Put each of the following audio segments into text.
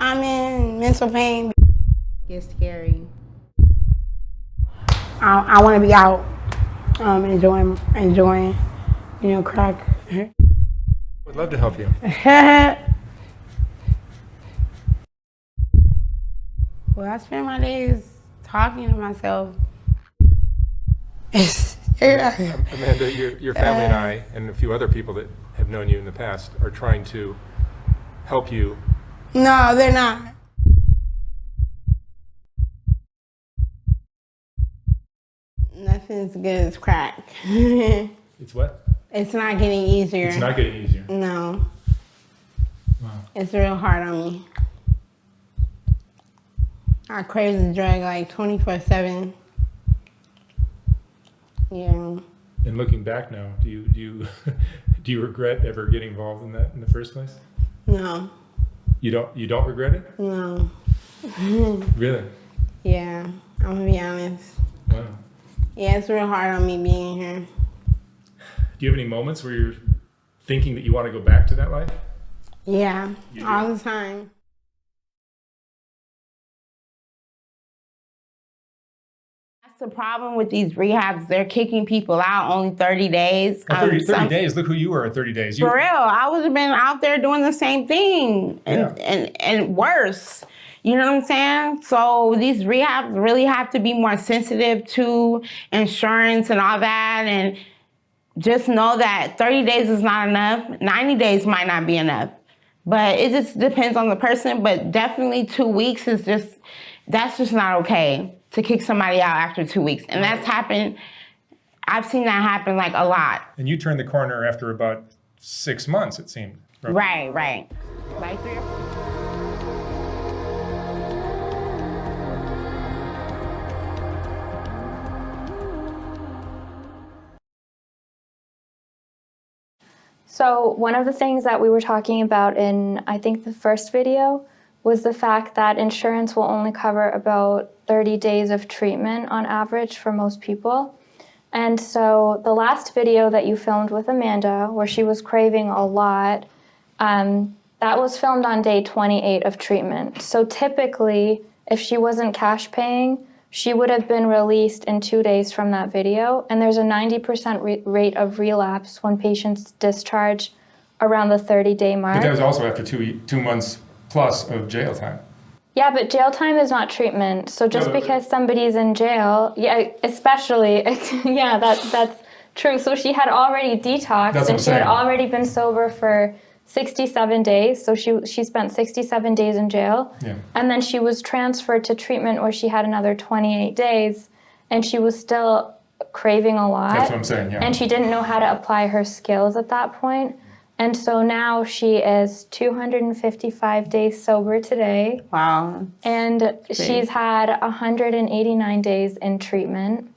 I'm in mental pain. It's scary. I want to be out, enjoying, crack. Would love to help you. Well, I spend my days talking to myself. Amanda, your family and I, and a few other people that have known you in the past, are trying to help you. No, they're not. Nothing's good as crack. It's what? It's not getting easier. It's not getting easier. No. Wow. It's real hard on me. I crave the drug like 24/7. Yeah. And looking back now, do you do you regret ever getting involved in that in the first place? No. You don't regret it? No. Really? Yeah, I'm gonna be honest. Wow. Yeah, it's real hard on me being here. Do you have any moments where you're thinking that you want to go back to that life? Yeah, all the time. That's the problem with these rehabs. They're kicking people out only 30 days. 30 days? Look who you were at 30 days. For real, I would have been out there doing the same thing and worse. You know what I'm saying? So these rehabs really have to be more sensitive to insurance and all that, and just know that 30 days is not enough. 90 days might not be enough. But it just depends on the person. But definitely 2 weeks is that's just not okay to kick somebody out after 2 weeks. And that's happened, I've seen that happen like a lot. And you turned the corner after about 6 months, it seemed. Right. Like 3 or 4. So one of the things that we were talking about in, I think, the first video was the fact that insurance will only cover about 30 days of treatment on average for most people. And so the last video that you filmed with Amanda, where she was craving a lot, that was filmed on day 28 of treatment. So typically, if she wasn't cash paying, she would have been released in 2 days from that video. And there's a 90% rate of relapse when patients discharge around the 30-day mark. But that was also after 2 months plus of jail time. Yeah, but jail time is not treatment. So just because somebody's in jail, yeah, especially, yeah, that's true. So she had already detoxed and she had already been sober for 67 days. So she spent 67 days in jail. Yeah. And then she was transferred to treatment where she had another 28 days and she was still craving a lot. That's what I'm saying, yeah. And she didn't know how to apply her skills at that point. And so now she is 255 days sober today. Wow. And she's had 189 days in treatment.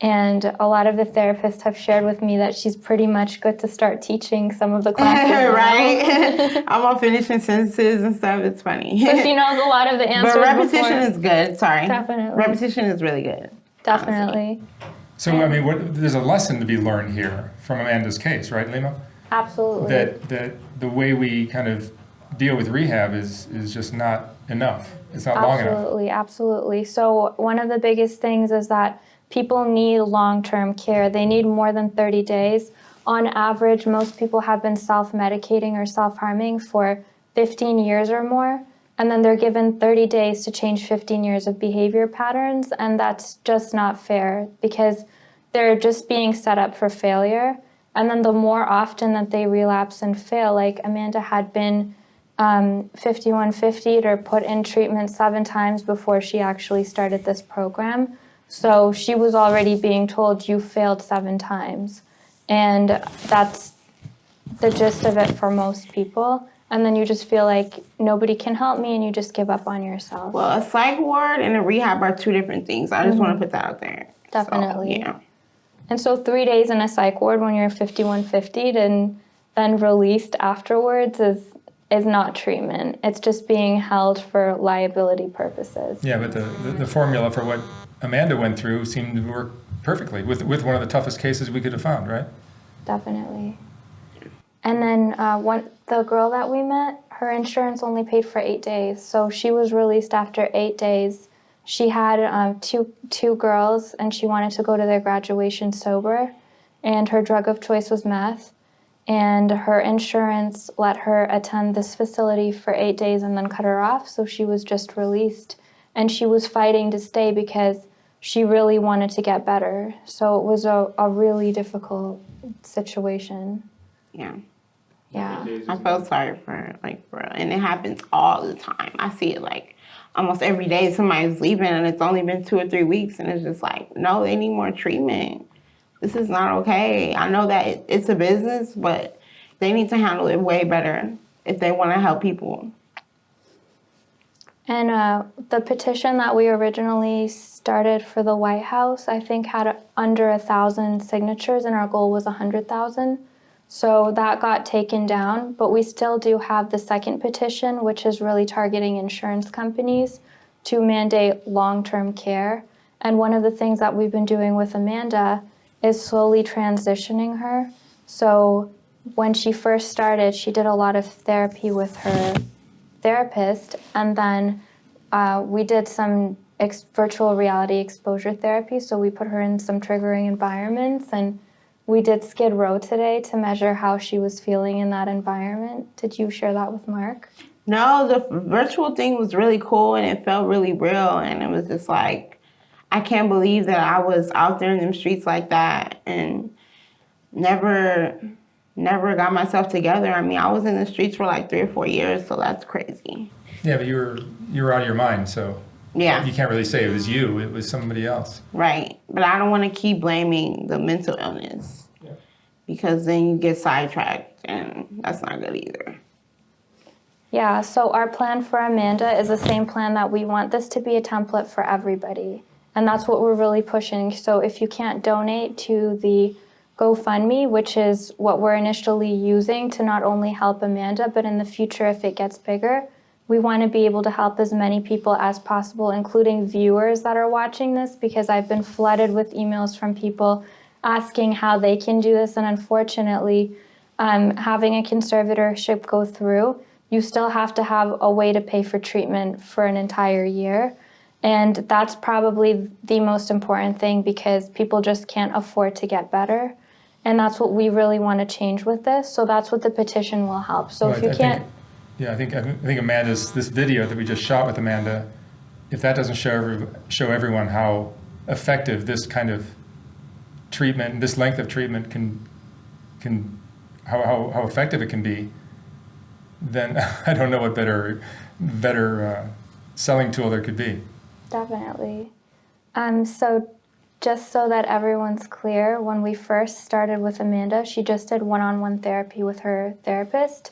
And a lot of the therapists have shared with me that she's pretty much good to start teaching some of the classes. Right? I'm all finishing sentences and stuff. It's funny. So she knows a lot of the answers. But repetition is good. Sorry. Definitely. Repetition is really good. Definitely. Honestly. So, I mean, there's a lesson to be learned here from Amanda's case, right, Lima? Absolutely. That the way we kind of deal with rehab is just not enough. It's not long enough. Absolutely. So one of the biggest things is that people need long-term care. They need more than 30 days. On average, most people have been self-medicating or self-harming for 15 years or more, and then they're given 30 days to change 15 years of behavior patterns, and that's just not fair because they're just being set up for failure. And then the more often that they relapse and fail, like Amanda had been 5150'd or put in treatment 7 times before she actually started this program. So she was already being told, you failed 7 times. And that's the gist of it for most people. And then you just feel like nobody can help me and you just give up on yourself. Well, a psych ward and a rehab are 2 different things. I just want to put that out there. Definitely. So, yeah. And so 3 days in a psych ward when you're 5150'd and then released afterwards is not treatment. It's just being held for liability purposes. Yeah, but the formula for what Amanda went through seemed to work perfectly with one of the toughest cases we could have found, right? Definitely. And then the girl that we met, her insurance only paid for 8 days. So she was released after 8 days. She had two girls, and she wanted to go to their graduation sober. And her drug of choice was meth. And her insurance let her attend this facility for 8 days and then cut her off. So she was just released. And she was fighting to stay because she really wanted to get better. So it was a really difficult situation. Yeah. Yeah. I felt sorry for her, like, for real. And it happens all the time. I see it, like, almost every day somebody's leaving, and it's only been 2 or 3 weeks, and it's just like, no, they need more treatment. This is not okay. I know that it's a business, but they need to handle it way better if they want to help people. And the petition that we originally started for the White House, I think, had under 1,000 signatures, and our goal was 100,000. So that got taken down, but we still do have the second petition, which is really targeting insurance companies to mandate long-term care. And one of the things that we've been doing with Amanda is slowly transitioning her. So when she first started, she did a lot of therapy with her therapist, and then we did some virtual reality exposure therapy. So we put her in some triggering environments, and we did Skid Row today to measure how she was feeling in that environment. Did you share that with Mark? No, the virtual thing was really cool, and it felt really real, and it was just like, I can't believe that I was out there in them streets like that and never got myself together. I mean, I was in the streets for like 3 or 4 years, so that's crazy. Yeah, but you were out of your mind, so Yeah. you can't really say it was you, it was somebody else. Right. But I don't want to keep blaming the mental illness because then you get sidetracked, and that's not good either. Yeah, so our plan for Amanda is the same plan that we want this to be a template for everybody. And that's what we're really pushing. So if you can't donate to the GoFundMe, which is what we're initially using to not only help Amanda, but in the future, if it gets bigger, we want to be able to help as many people as possible, including viewers that are watching this, because I've been flooded with emails from people asking how they can do this. And unfortunately, having a conservatorship go through, you still have to have a way to pay for treatment for an entire year. And that's probably the most important thing because people just can't afford to get better. And that's what we really want to change with this. So that's what the petition will help. So if you can't... I think Amanda's, this video that we just shot with Amanda, if that doesn't show everyone how effective this kind of treatment, this length of treatment can how effective it can be, then I don't know what better selling tool there could be. Definitely. So just so that everyone's clear, when we first started with Amanda, she just did one-on-one therapy with her therapist,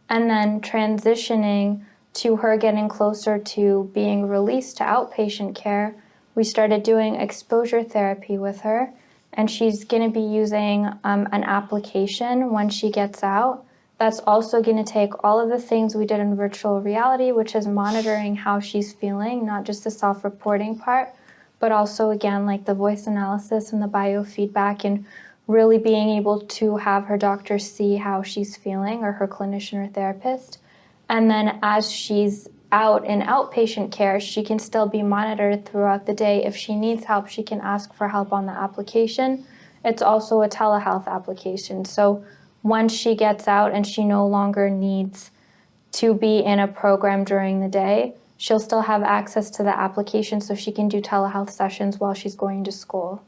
and then transitioning to her getting closer to being released to outpatient care, we started doing exposure therapy with her, and she's going to be using an application when she gets out. That's also going to take all of the things we did in virtual reality, which is monitoring how she's feeling, not just the self-reporting part, but also, again, like the voice analysis and the biofeedback, and really being able to have her doctor see how she's feeling, or her clinician or therapist. And then as she's out in outpatient care, she can still be monitored throughout the day. If she needs help, she can ask for help on the application. It's also a telehealth application. So once she gets out and she no longer needs to be in a program during the day, she'll still have access to the application so she can do telehealth sessions while she's going to school.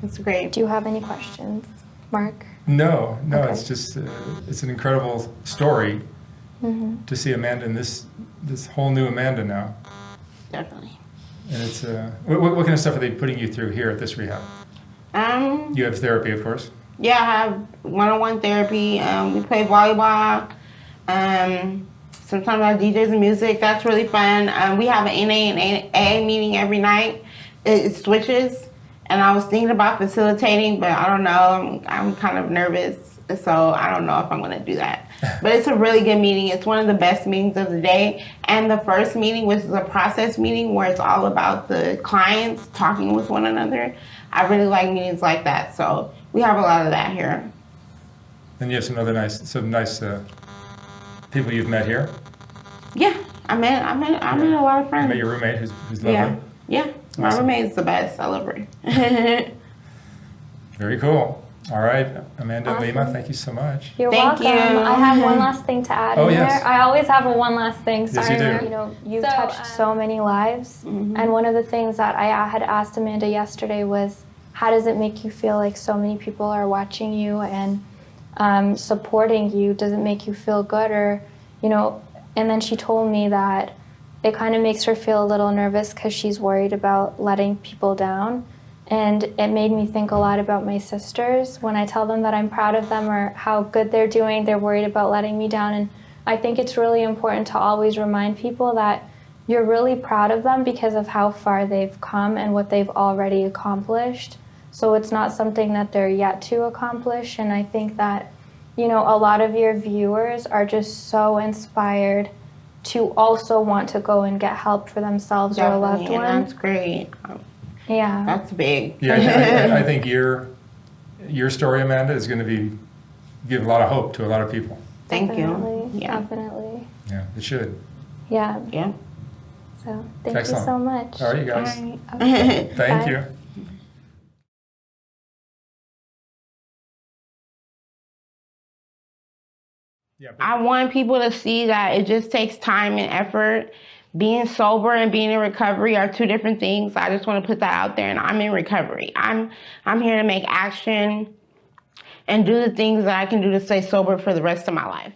That's great. Do you have any questions, Mark? No, Okay. It's just, it's an incredible story to see Amanda in this whole new Amanda now. Definitely. And it's, what kind of stuff are they putting you through here at this rehab? You have therapy, of course. Yeah, I have one-on-one therapy. We play volleyball. Sometimes I DJ some music. That's really fun. We have an NA and AA meeting every night. It switches. And I was thinking about facilitating, but I don't know. I'm kind of nervous, so I don't know if I'm going to do that. But it's a really good meeting. It's one of the best meetings of the day. And the first meeting, which is a process meeting, where it's all about the clients talking with one another. I really like meetings like that. So we have a lot of that here. And you have some other nice People you've met here? Yeah, I met a lot of friends. You met your roommate who's lovely? Yeah. My Awesome. roommate is the best. I love her. Very cool. All right, Amanda and Lima, Awesome. thank you so much. You're Thank welcome. you. I have one last thing to add Oh, in yes. there. I always have a one last thing. Yes, you do. You know, you've touched so many lives. And one of the things that I had asked Amanda yesterday was, how does it make you feel like so many people are watching you and supporting you? Does it make you feel good? Or, you know, and then she told me that it kind of makes her feel a little nervous because she's worried about letting people down. And it made me think a lot about my sisters. When I tell them that I'm proud of them or how good they're doing, they're worried about letting me down. And I think it's really important to always remind people that you're really proud of them because of how far they've come and what they've already accomplished. So it's not something that they're yet to accomplish. And I think that, you know, a lot of your viewers are just so inspired to also want to go and get help for themselves or a loved Definitely, one. and that's great. Yeah. That's big. Yeah, I think your story, Amanda, is going to give a lot of hope to a lot of people. Thank Definitely, you. Yeah. Definitely. Yeah, it should. Yeah. Yeah. So thank you Excellent. so much. All right, you guys. Okay. Thank Bye. you. Yeah, I want people to see that it just takes time and effort. Being sober and being in recovery are two different things. I just want to put that out there, and I'm in recovery. I'm here to make action and do the things that I can do to stay sober for the rest of my life.